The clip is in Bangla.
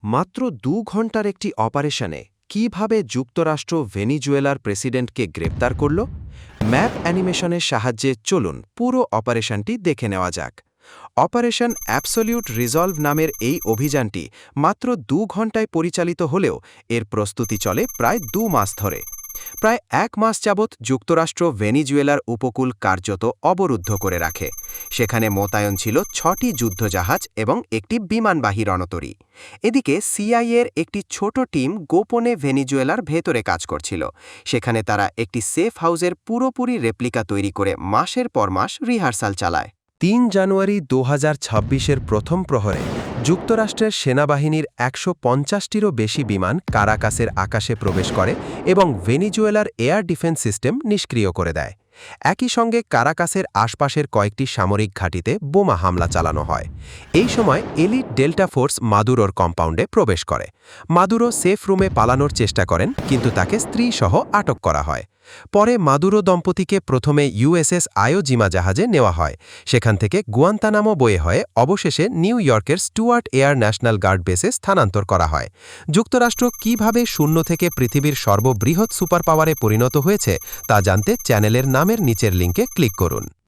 মাত্র ২ ঘণ্টার একটি অপারেশনে কিভাবে যুক্তরাষ্ট্র ভেনিজুয়েলার প্রেসিডেন্টকে গ্রেপ্তার করল? ম্যাপ অ্যানিমেশনের সাহায্যে চলুন পুরো অপারেশনটি দেখে নেওয়া যাক। অপারেশন অ্যাবসলিউট রিজলভ নামের এই অভিযানটি মাত্র ২ ঘণ্টায় পরিচালিত হলেও এর প্রস্তুতি চলে প্রায় ২ মাস ধরে। প্রায় ১ মাস যাবৎ যুক্তরাষ্ট্র ভেনিজুয়েলার উপকূল কার্যত অবরুদ্ধ করে রাখে। সেখানে মোতায়েন ছিল ৬টি যুদ্ধজাহাজ এবং একটি বিমানবাহী রণতরী। এদিকে সিআইএর একটি ছোট টিম গোপনে ভেনিজুয়েলার ভেতরে কাজ করছিল। সেখানে তারা একটি সেফ হাউসের পুরোপুরি রেপ্লিকা তৈরি করে মাসের পর মাস রিহার্সাল চালায়। ৩ জানুয়ারি ২০২৬-এর প্রথম প্রহরে যুক্তরাষ্ট্রের সেনাবাহিনীর ১৫০টিরও বেশি বিমান কারাকাসের আকাশে প্রবেশ করে এবং ভেনিজুয়েলার এয়ার ডিফেন্স সিস্টেম নিষ্ক্রিয় করে দেয়। একই সঙ্গে কারাকাসের আশপাশের কয়েকটি সামরিক ঘাঁটিতে বোমা হামলা চালানো হয়। এই সময় এলিট ডেল্টা ফোর্স মাদুরোর কম্পাউন্ডে প্রবেশ করে। মাদুরো সেফ রুমে পালানোর চেষ্টা করেন, কিন্তু তাকে স্ত্রীসহ আটক করা হয়। পরে মাদুরো দম্পতিকে প্রথমে ইউএসএস আয়ো জিমা জাহাজে নেওয়া হয়। সেখান থেকে গুয়ান্তানামো বয়ে হয়ে অবশেষে নিউ ইয়র্কের স্টুয়ার্ট এয়ার ন্যাশনাল গার্ড বেসে স্থানান্তর করা হয়। যুক্তরাষ্ট্র কিভাবে শূন্য থেকে পৃথিবীর সর্ববৃহৎ সুপার পাওয়ারে পরিণত হয়েছে তা জানতে চ্যানেলের নামের নিচের লিঙ্কে ক্লিক করুন।